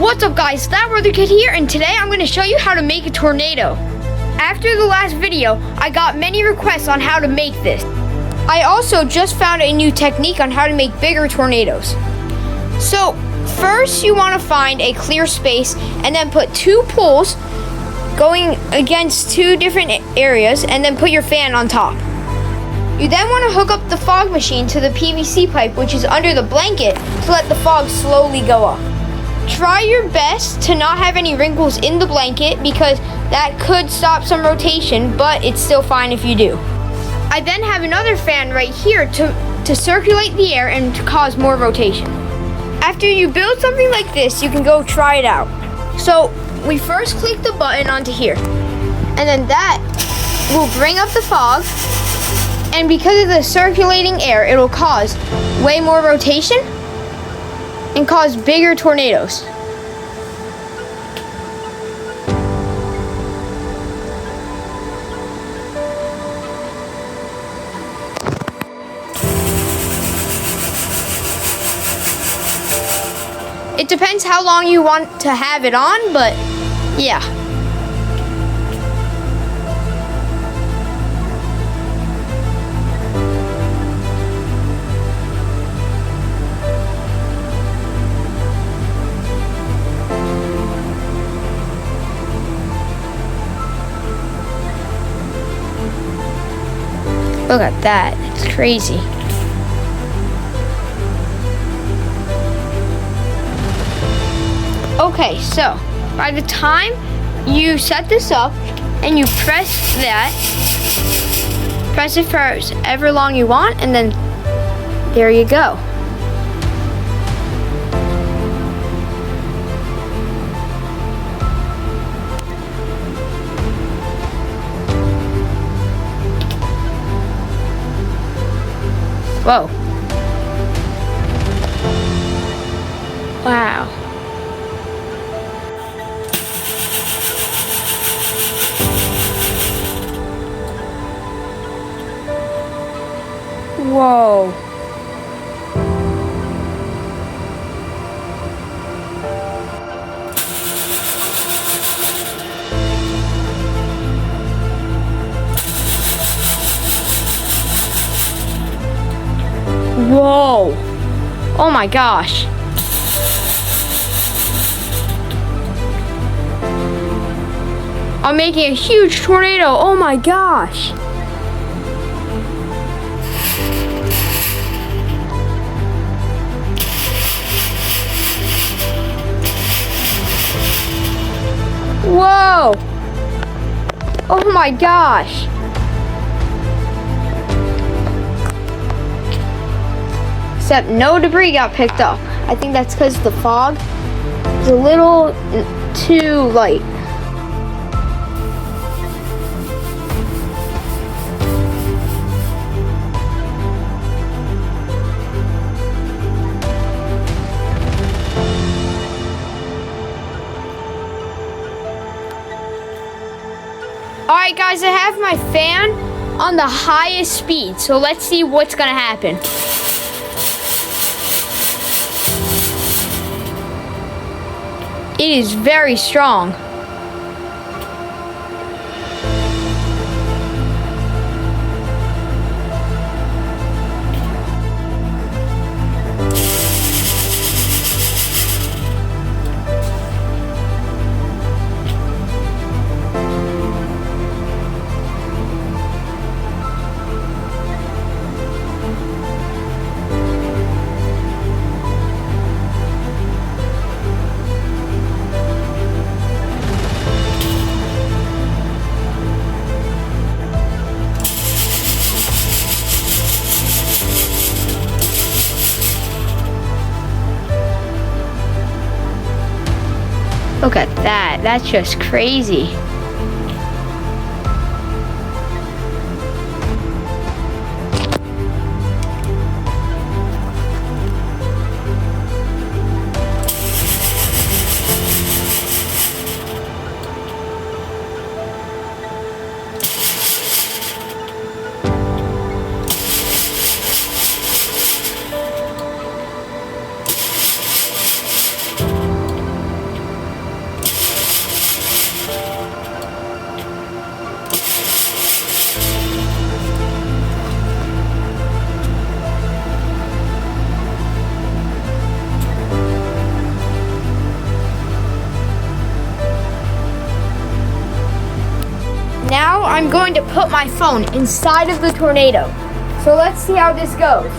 What's up guys, That Brother Kid here, and today I'm going to show you how to make a tornado. After the last video, I got many requests on how to make this. I also just found a new technique on how to make bigger tornadoes. So first you want to find a clear space and then put two poles going against two different areas and then put your fan on top. You then want to hook up the fog machine to the PVC pipe which is under the blanket to let the fog slowly go up. Try your best to not have any wrinkles in the blanket because that could stop some rotation, but it's still fine if you do. I then have another fan right here to circulate the air and to cause more rotation. After you build something like this, you can go try it out. So we first click the button onto here, and then that will bring up the fog, and because of the circulating air, it will cause way more rotation and cause bigger tornadoes. It depends how long you want to have it on, but yeah. Look at that, it's crazy. Okay, so by the time you set this up and you press it for however long you want, and then there you go. Whoa. Wow. Whoa. Whoa. Oh my gosh. I'm making a huge tornado. Oh my gosh. Whoa. Oh my gosh. Except no debris got picked up. I think that's because the fog is a little too light. Alright guys, I have my fan on the highest speed, so let's see what's gonna happen. It is very strong. Look at that, that's just crazy. I'm going to put my phone inside of the tornado. So let's see how this goes.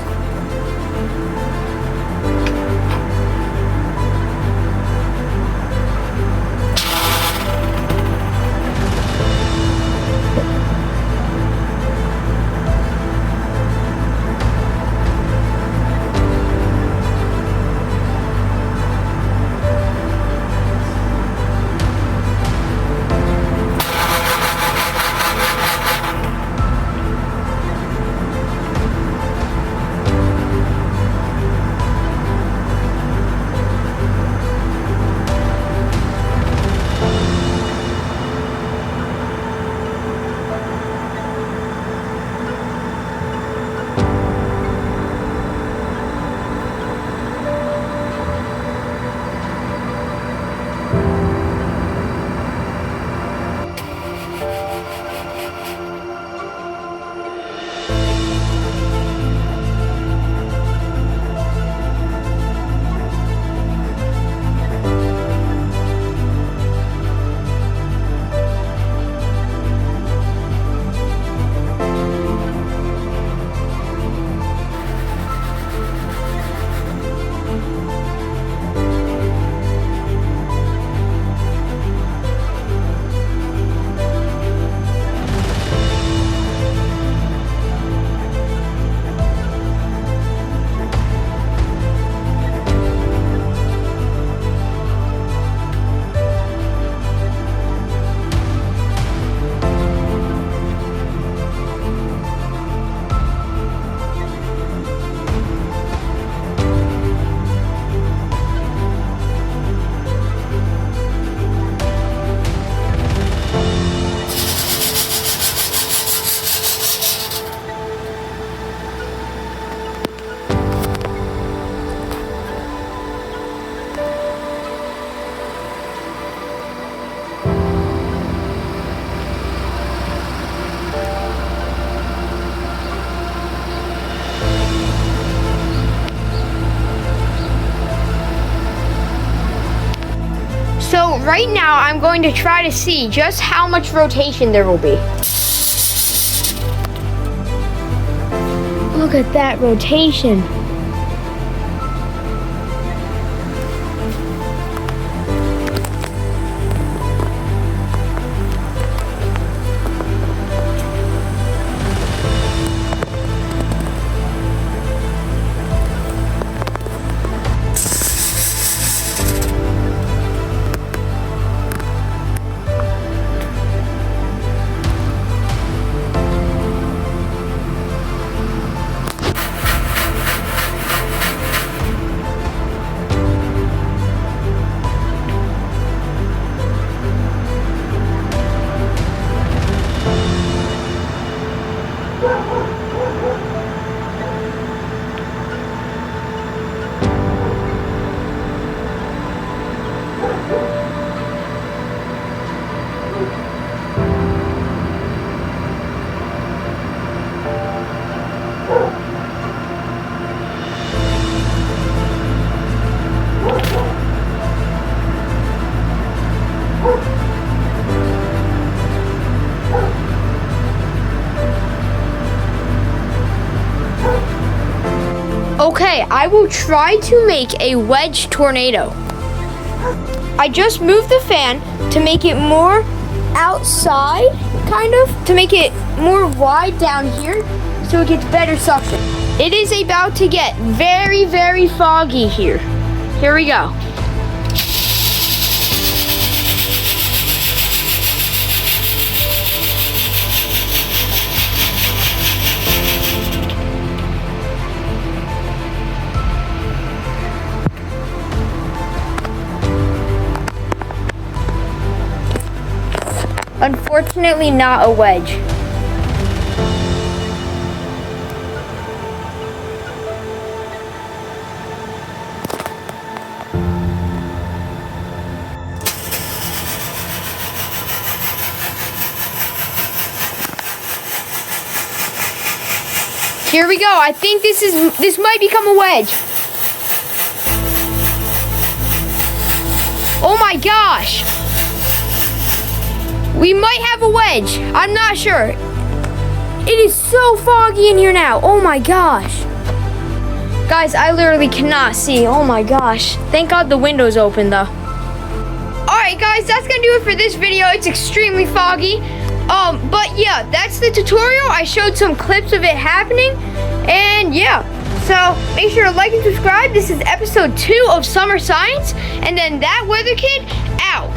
So right now I'm going to try to see just how much rotation there will be. Look at that rotation. Okay, I will try to make a wedge tornado. I just moved the fan to make it more outside, kind of, to make it more wide down here so it gets better suction. It is about to get very, very foggy here. Here we go. Unfortunately, not a wedge. Here we go. I think this might become a wedge. Oh my gosh. We might have a wedge. I'm not sure. It is so foggy in here now. Oh my gosh. Guys, I literally cannot see. Oh my gosh. Thank God the window's open though. Alright guys, that's gonna do it for this video. It's extremely foggy. But yeah, that's the tutorial. I showed some clips of it happening. And yeah. So make sure to like and subscribe. This is episode 2 of Summer Science. And then that weather kid out.